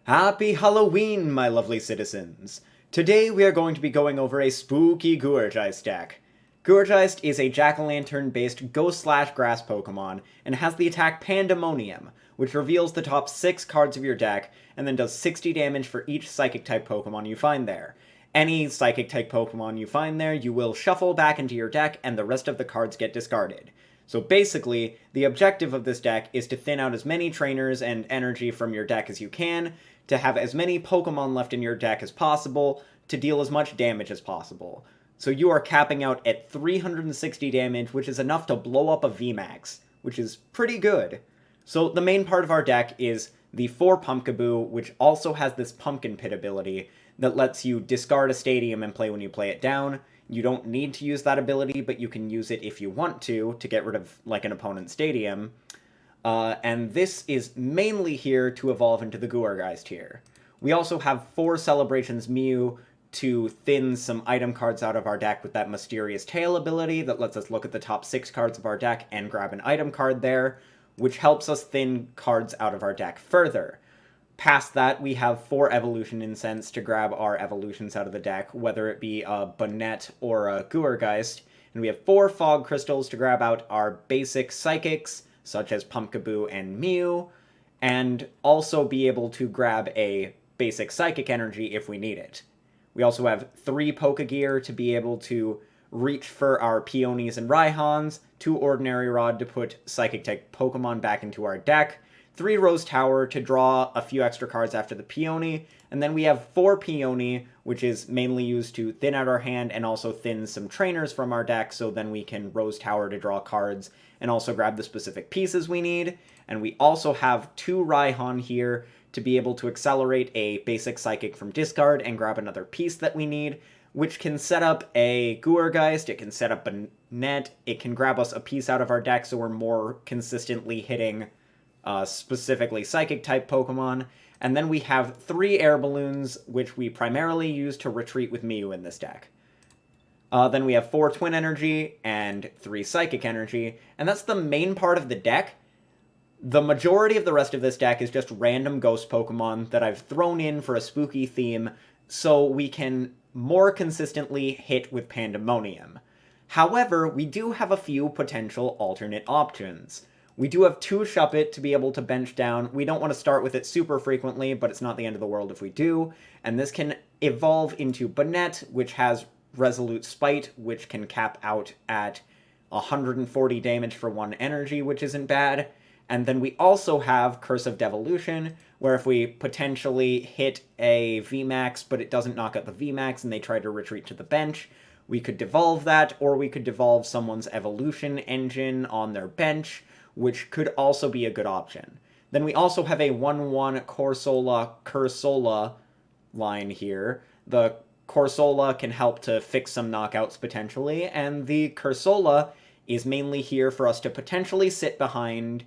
Happy Halloween, my lovely citizens! Today we are going to be going over a spooky Gourgeist deck. Gourgeist is a Jack-o'-lantern based Ghost/Grass Pokemon, and has the attack Pandemonium, which reveals the top 6 cards of your deck, and then does 60 damage for each Psychic-type Pokemon you find there. Any Psychic-type Pokemon you find there, you will shuffle back into your deck, and the rest of the cards get discarded. So basically, the objective of this deck is to thin out as many trainers and energy from your deck as you can, to have as many Pokemon left in your deck as possible, to deal as much damage as possible. So you are capping out at 360 damage, which is enough to blow up a Vmax, which is pretty good. So the main part of our deck is the 4 Pumpkaboo, which also has this Pumpkin Pit ability that lets you discard a stadium and play when you play it down. You don't need to use that ability, but you can use it if you want to get rid of, like, an opponent's stadium. And this is mainly here to evolve into the Gourgeist here. We also have 4 Celebrations Mew to thin some item cards out of our deck with that Mysterious Tail ability that lets us look at the top 6 cards of our deck and grab an item card there, which helps us thin cards out of our deck further. Past that, we have 4 Evolution Incense to grab our evolutions out of the deck, whether it be a Banette or a Gourgeist, and we have 4 Fog Crystals to grab out our basic Psychics, such as Pumpkaboo and Mew, and also be able to grab a basic Psychic Energy if we need it. We also have 3 Pokégear to be able to reach for our Peonies and Raihans, 2 Ordinary Rod to put Psychic-type Pokemon back into our deck, 3 Rose Tower to draw a few extra cards after the Peony, and then we have 4 Peony, which is mainly used to thin out our hand and also thin some trainers from our deck, so then we can Rose Tower to draw cards and also grab the specific pieces we need. And we also have 2 Raihan here to be able to accelerate a basic Psychic from discard and grab another piece that we need, which can set up a Gourgeist, it can set up a Banette, it can grab us a piece out of our deck so we're more consistently hitting specifically Psychic-type Pokemon. And then we have 3 Air Balloons, which we primarily use to retreat with Mew in this deck. Then we have 4 Twin Energy and 3 Psychic Energy, and that's the main part of the deck. The majority of the rest of this deck is just random ghost Pokemon that I've thrown in for a spooky theme, so we can more consistently hit with Pandemonium. However, we do have a few potential alternate options. We do have 2 Shuppet to be able to bench down. We don't want to start with it super frequently, but it's not the end of the world if we do. And this can evolve into Banette, which has Resolute Spite, which can cap out at 140 damage for 1 energy, which isn't bad. And then we also have Curse of Devolution, where if we potentially hit a Vmax, but it doesn't knock out the Vmax and they try to retreat to the bench, we could devolve that, or we could devolve someone's evolution engine on their bench, which could also be a good option. Then we also have a 1/1 Corsola line here. The Corsola can help to fix some knockouts potentially, and the Cursola is mainly here for us to potentially sit behind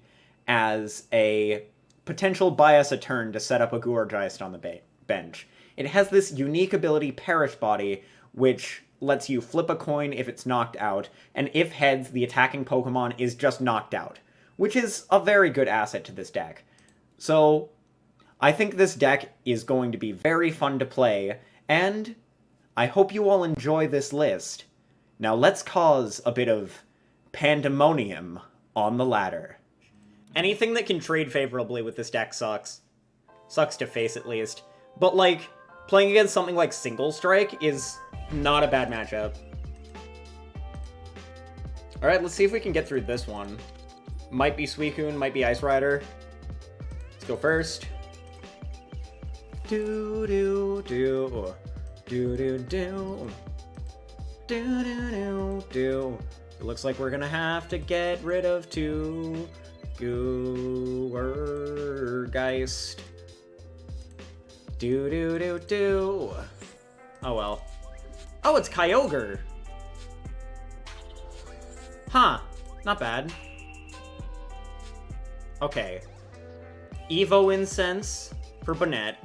as a potential buy us a turn to set up a Gourgeist on the bench. It has this unique ability, Perish Body, which lets you flip a coin if it's knocked out, and if heads, the attacking Pokemon is just knocked out, which is a very good asset to this deck. So, I think this deck is going to be very fun to play, and I hope you all enjoy this list. Now let's cause a bit of pandemonium on the ladder. Anything that can trade favorably with this deck sucks. Sucks to face, at least. But, like, playing against something like Single Strike is not a bad matchup. Alright, let's see if we can get through this one. Might be Suicune, might be Ice Rider. Let's go first. Do-do-do. Do-do-do. Do-do-do-do. It looks like we're gonna have to get rid of 2 Gourgeist. Do-do-do-do. Oh well. Oh, it's Kyogre! Huh. Not bad. Okay. Evo Incense for Banette.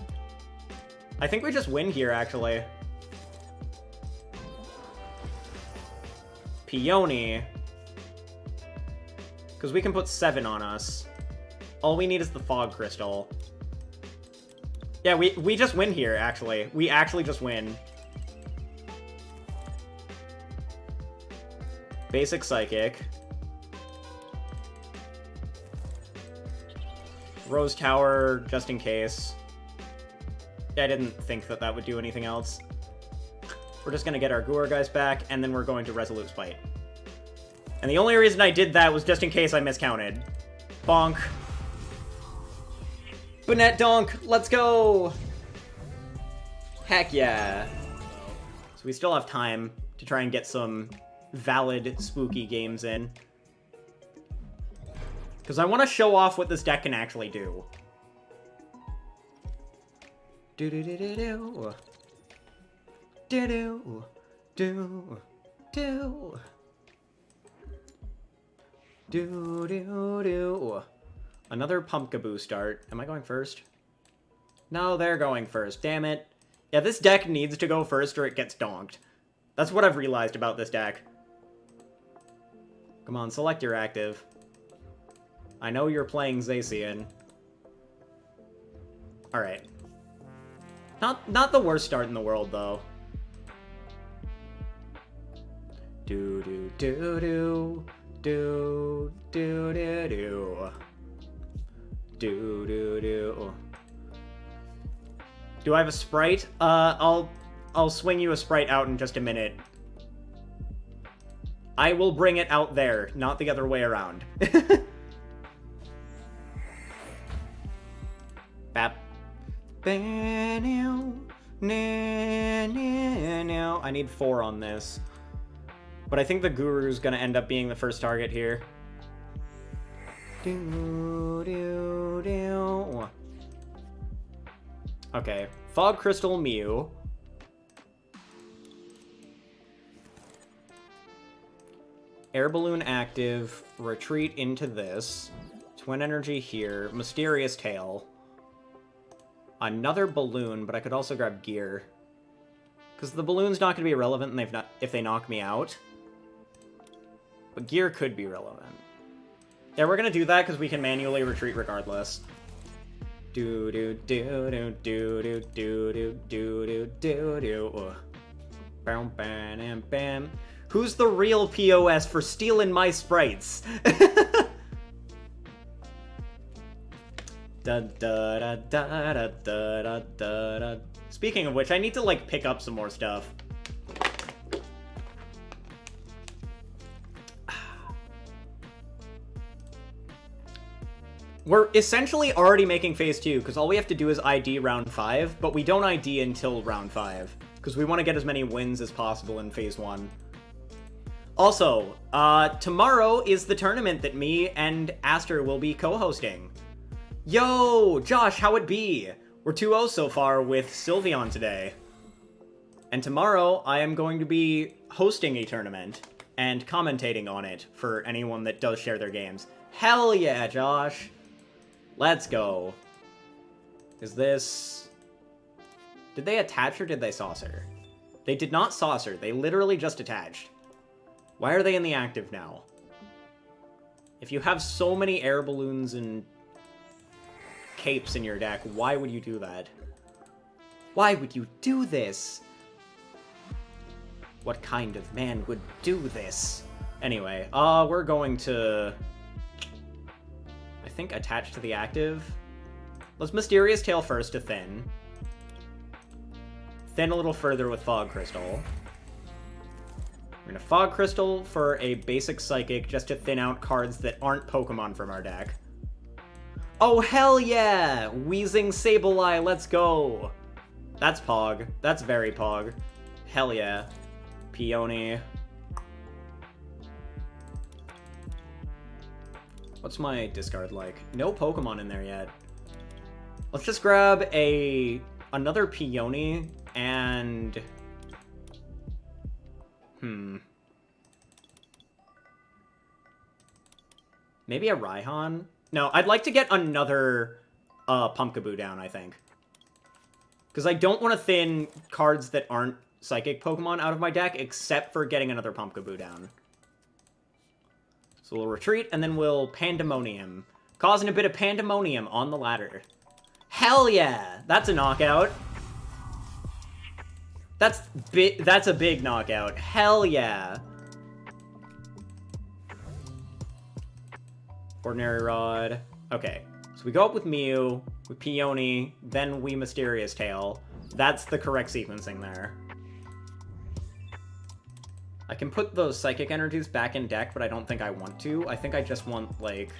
I think we just win here, actually. Peony. Because we can put 7 on us. All we need is the Fog Crystal. Yeah, we just win here, actually. We actually just win. Basic Psychic. Rose Tower, just in case. Yeah, I didn't think that that would do anything else. We're just gonna get our Gourgeist back, and then we're going to Resolute Spite. And the only reason I did that was just in case I miscounted. Bonk. Banette Donk, let's go! Heck yeah. So we still have time to try and get some valid spooky games in. Because I want to show off what this deck can actually do. Do-do-do-do-do. Do-do. Do-do. Do-do-do. Another Pumpkaboo start. Am I going first? No, they're going first. Damn it. Yeah, this deck needs to go first or it gets donked. That's what I've realized about this deck. Come on, select your active. I know you're playing Zacian. Alright. Not the worst start in the world, though. Do-do-do-do. Do-do-do-do. Do-do-do. Do I have a Sprite? I'll swing you a Sprite out in just a minute. I will bring it out there, not the other way around. Bap. I need 4 on this. But I think the Guru's gonna end up being the first target here. Okay, Fog Crystal Mew. Air Balloon active, retreat into this. Twin Energy here, Mysterious Tail. Another Balloon, but I could also grab Gear. Because the Balloon's not going to be relevant and if they knock me out. But Gear could be relevant. Yeah, we're going to do that because we can manually retreat regardless. Do do do do do do do do do do do. Bam bam bam bam. Who's the real POS for stealing my sprites? Da da da da da da da da. Speaking of which, I need to like pick up some more stuff. We're essentially already making phase 2, because all we have to do is ID round 5, but we don't ID until round 5, because we want to get as many wins as possible in phase 1. Also, tomorrow is the tournament that me and Aster will be co-hosting. Yo, Josh, how it be? We're 2-0 so far with Sylveon today. And tomorrow, I am going to be hosting a tournament and commentating on it for anyone that does share their games. Hell yeah, Josh! Let's go. Is this... Did they attach or did they saucer? They did not saucer. They literally just attached. Why are they in the active now? If you have so many air balloons and capes in your deck, why would you do that? Why would you do this? What kind of man would do this? Anyway, we're going to... I think attach to the active. Let's Mysterious Tail first to thin. Thin a little further with Fog Crystal. We're gonna Fog Crystal for a basic Psychic just to thin out cards that aren't Pokemon from our deck. Oh, hell yeah! Wheezing Sableye, let's go! That's Pog. That's very Pog. Hell yeah. Peony. What's my discard like? No Pokemon in there yet. Let's just grab another Peony and... Maybe a Raihan? No, I'd like to get another Pumpkaboo down, I think. Because I don't want to thin cards that aren't Psychic Pokemon out of my deck, except for getting another Pumpkaboo down. So we'll retreat, and then we'll Pandemonium. Causing a bit of Pandemonium on the ladder. Hell yeah! That's a knockout. That's a big knockout. Hell yeah. Ordinary Rod. Okay, so we go up with Mew, with Peony, then we Mysterious Tail. That's the correct sequencing there. I can put those Psychic Energies back in deck, but I don't think I want to. I think I just want, like,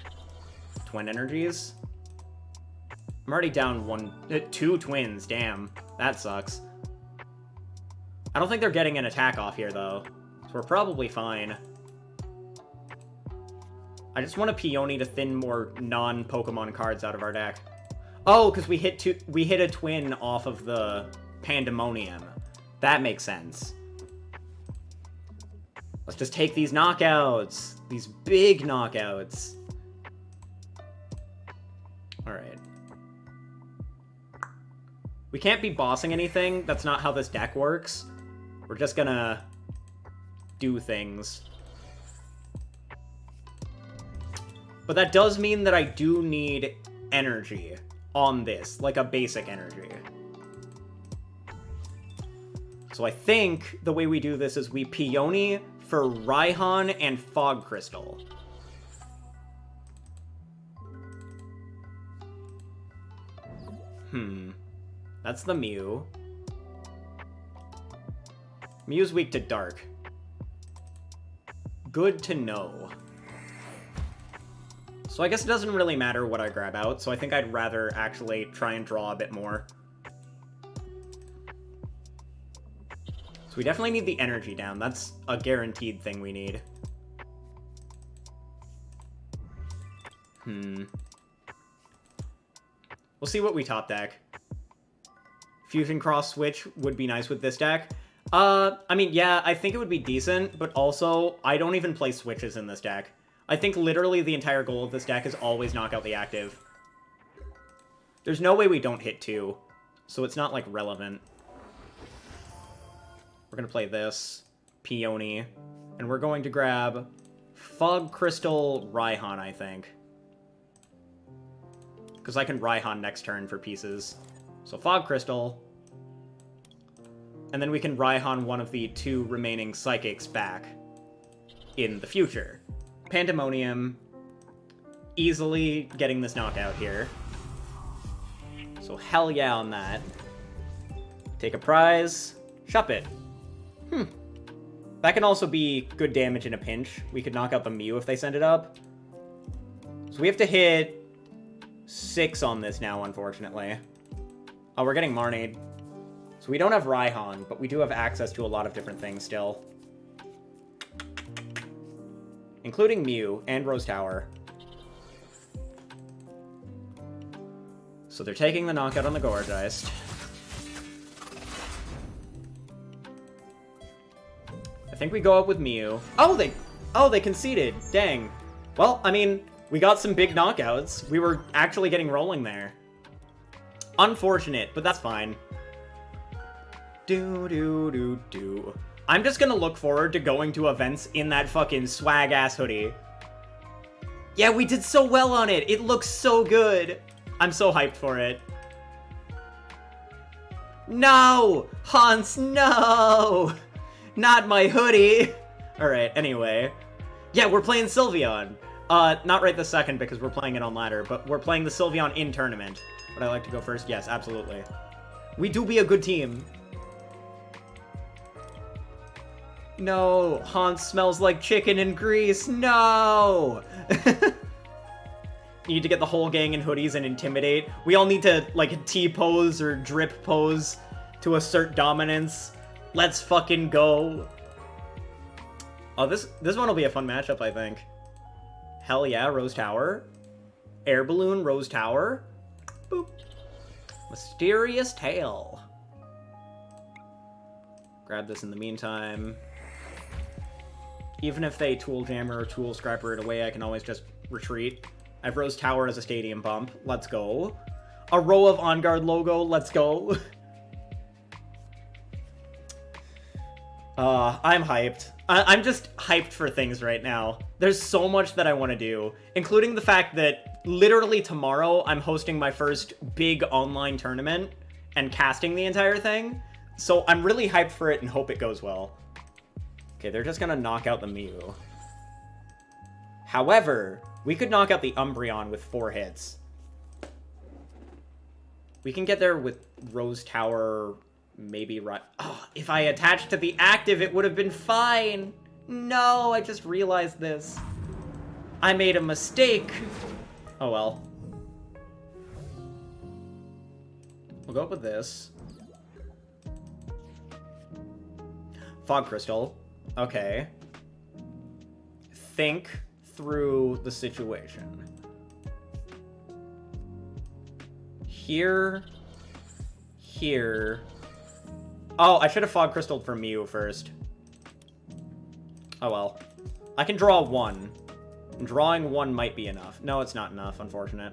Twin Energies. I'm already down 2 twins, damn. That sucks. I don't think they're getting an attack off here, though. So we're probably fine. I just want a Peony to thin more non-Pokemon cards out of our deck. Oh, because we hit a twin off of the Pandemonium. That makes sense. Let's just take these knockouts. These big knockouts. Alright. We can't be bossing anything. That's not how this deck works. We're just gonna do things. But that does mean that I do need energy on this, like a basic energy. So I think the way we do this is we Peony for Raihan and Fog Crystal. That's the Mew. Mew's weak to Dark. Good to know. So I guess it doesn't really matter what I grab out, so I think I'd rather actually try and draw a bit more. So we definitely need the energy down. That's a guaranteed thing we need. We'll see what we top deck. Fusion Cross Switch would be nice with this deck. I mean, yeah, I think it would be decent, but also, I don't even play switches in this deck. I think literally the entire goal of this deck is always knock out the active. There's no way we don't hit 2, so it's not, like, relevant. We're gonna play this, Peony, and we're going to grab Fog Crystal Raihan, I think. Because I can Raihan next turn for pieces. So Fog Crystal. And then we can Raihan one of the 2 remaining Psychics back in the future. Pandemonium. Easily getting this knockout here. So hell yeah on that. Take a prize. Shuppet. That can also be good damage in a pinch. We could knock out the Mew if they send it up. So we have to hit 6 on this now, unfortunately. Oh, we're getting Marnade. So we don't have Raihan, but we do have access to a lot of different things still. Including Mew and Rose Tower. So they're taking the knockout on the Gourgeist. I think we go up with Mew. Oh, they conceded. Dang. Well, I mean, we got some big knockouts. We were actually getting rolling there. Unfortunate, but that's fine. I'm just gonna look forward to going to events in that fucking swag-ass hoodie. Yeah, we did so well on it. It looks so good. I'm so hyped for it. No! Hans, no! Not my hoodie! Alright, anyway. Yeah, we're playing Sylveon. Not right this second because we're playing it on ladder, but we're playing the Sylveon in tournament. Would I like to go first? Yes, absolutely. We do be a good team. No, Hans smells like chicken and grease. No! Need to get the whole gang in hoodies and intimidate. We all need to, like, T-pose or drip pose to assert dominance. Let's fucking go. Oh, this one will be a fun matchup, I think. Hell yeah, Rose Tower. Air Balloon, Rose Tower. Boop. Mysterious Tail. Grab this in the meantime. Even if they Tool Jammer or Tool Scrapper it away, I can always just retreat. I have Rose Tower as a stadium bump. Let's go. A row of On Guard logo. Let's go. I'm hyped. I'm just hyped for things right now. There's so much that I want to do, including the fact that literally tomorrow I'm hosting my first big online tournament and casting the entire thing. So I'm really hyped for it and hope it goes well. Okay, they're just gonna knock out the Mew. However, we could knock out the Umbreon with 4 hits. We can get there with Rose Tower, maybe right. Oh, if I attached to the active, it would have been fine. No, I just realized this. I made a mistake. Oh well. We'll go up with this. Fog Crystal. Okay. Think through the situation. Here. Here. Oh, I should have Fog Crystaled for Mew first. Oh well. I can draw 1. Drawing 1 might be enough. No, it's not enough, unfortunate.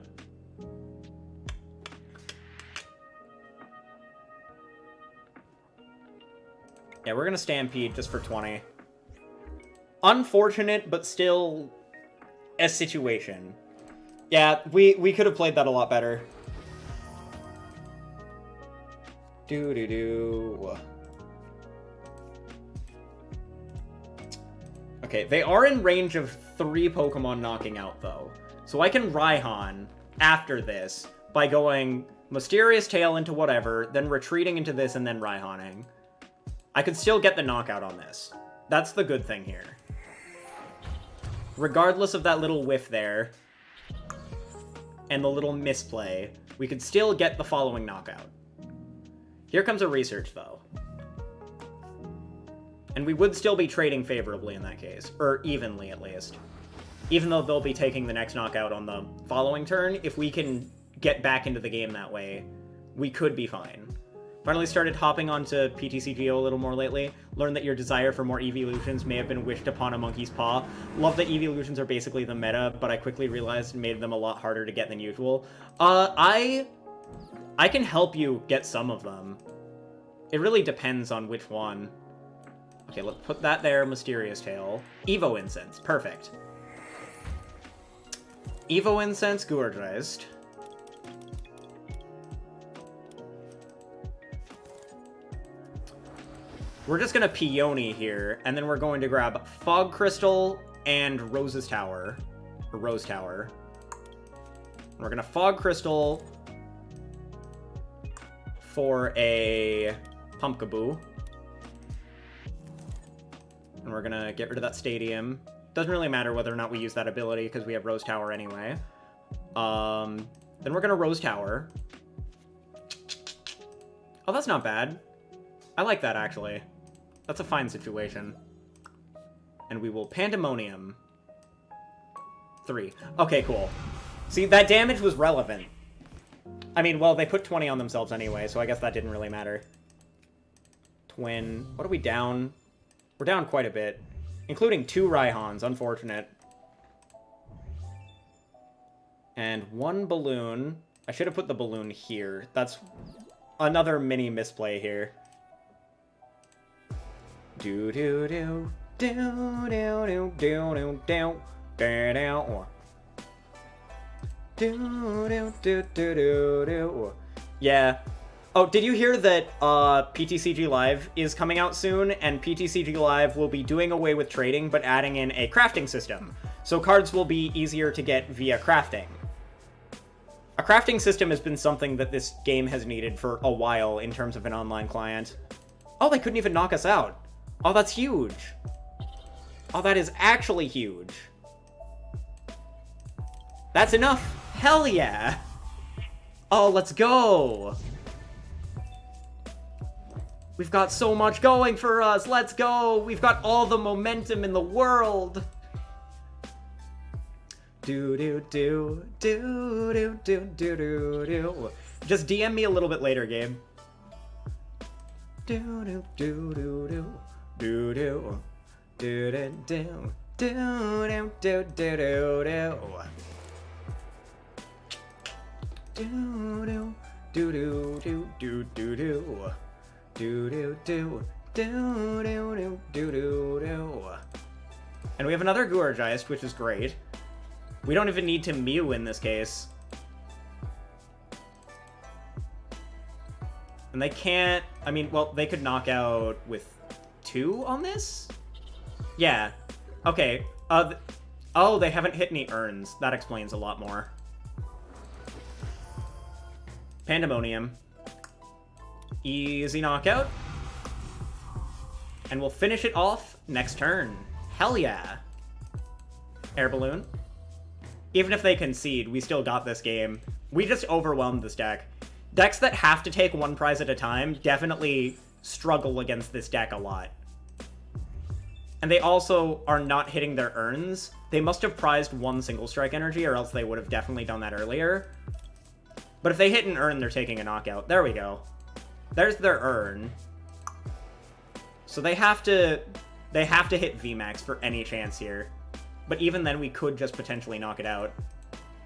Yeah, we're gonna Stampede just for 20. Unfortunate, but still a situation. Yeah, we could have played that a lot better. Doo-doo-doo. Okay, they are in range of 3 Pokemon knocking out, though. So I can Raihan after this by going Mysterious Tail into whatever, then retreating into this, and then Raihaning. I could still get the knockout on this. That's the good thing here. Regardless of that little whiff there, and the little misplay, we could still get the following knockout. Here comes a research, though. And we would still be trading favorably in that case. Or evenly, at least. Even though they'll be taking the next knockout on the following turn, if we can get back into the game that way, we could be fine. Finally started hopping onto PTCGO a little more lately. Learned that your desire for more evolutions may have been wished upon a monkey's paw. Love that evolutions are basically the meta, but I quickly realized it made them a lot harder to get than usual. I can help you get some of them. It really depends on which one. Okay, let's put that there, Mysterious Tail. Evo Incense, perfect. Evo Incense, Gourgeist. We're just gonna Peony here, and then we're going to grab Fog Crystal and Rose Tower. Or Rose Tower. We're gonna Fog Crystal for a Pumpkaboo. And we're gonna get rid of that Stadium. Doesn't really matter whether or not we use that ability, because we have Rose Tower anyway. Then we're gonna Rose Tower. Oh, that's not bad. I like that, actually. That's a fine situation. And we will Pandemonium. 3. Okay, cool. See, that damage was relevant. I mean, well, they put 20 on themselves anyway, so I guess that didn't really matter. Twin. What are we down? We're down quite a bit. Including 2 Raihans, unfortunate. And 1 balloon. I should have put the balloon here. That's another mini misplay here. Do do do do do do do do do do. Yeah. Oh, did you hear that PTCG Live is coming out soon, and PTCG Live will be doing away with trading, but adding in a crafting system. So cards will be easier to get via crafting. A crafting system has been something that this game has needed for a while in terms of an online client. Oh, they couldn't even knock us out. Oh, that's huge. Oh, that is actually huge. That's enough. Hell yeah. Oh, let's go. We've got so much going for us. Let's go. We've got all the momentum in the world. Do do do do do do do do do. Just DM me a little bit later, Gabe. Do do do do do do do do do do do do do do do. Do do do do do do do do do do Do, do, do, do, do, do. And we have another Gourgeist, which is great. We don't even need to Mew in this case. And they can't... I mean, well, they could knock out with 2 on this? Yeah. Okay. Oh, they haven't hit any urns. That explains a lot more. Pandemonium. Easy knockout. And we'll finish it off next turn. Hell yeah. Air Balloon. Even if they concede, we still got this game. We just overwhelmed this deck. Decks that have to take one prize at a time definitely struggle against this deck a lot. And they also are not hitting their urns. They must have prized 1 single strike energy, or else they would have definitely done that earlier. But if they hit an urn, they're taking a knockout. There we go. There's their urn. So they have to hit Vmax for any chance here. But even then, we could just potentially knock it out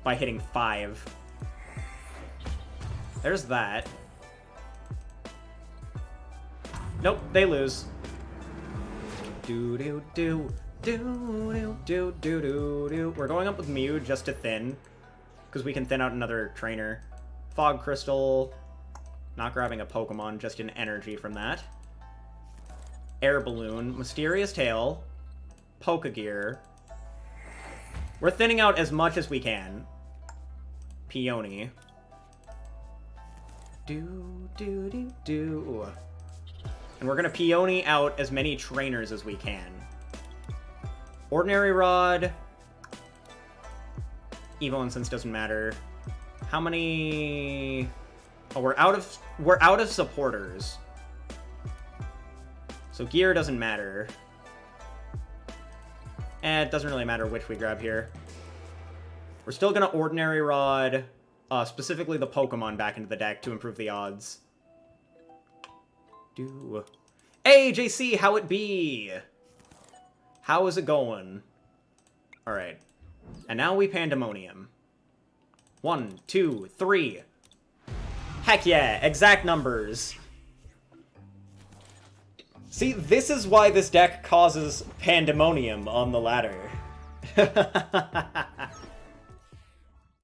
by hitting 5. There's that. Nope, they lose. Do do do do do do do do do. We're going up with Mew just to thin, because we can thin out another trainer. Fog Crystal. Not grabbing a Pokemon, just an energy from that. Air Balloon, Mysterious Tail, Pokégear. We're thinning out as much as we can. Peony. Do, do, do, do. And we're gonna Peony out as many trainers as we can. Ordinary Rod. Evo Incense doesn't matter. How many... Oh, we're out of supporters. So gear doesn't matter. And it doesn't really matter which we grab here. We're still gonna Ordinary Rod, specifically the Pokemon, back into the deck to improve the odds. Hey, JC, how it be? How is it going? Alright. And now we Pandemonium. 1, 2, 3. Heck yeah, exact numbers. See, this is why this deck causes Pandemonium on the ladder.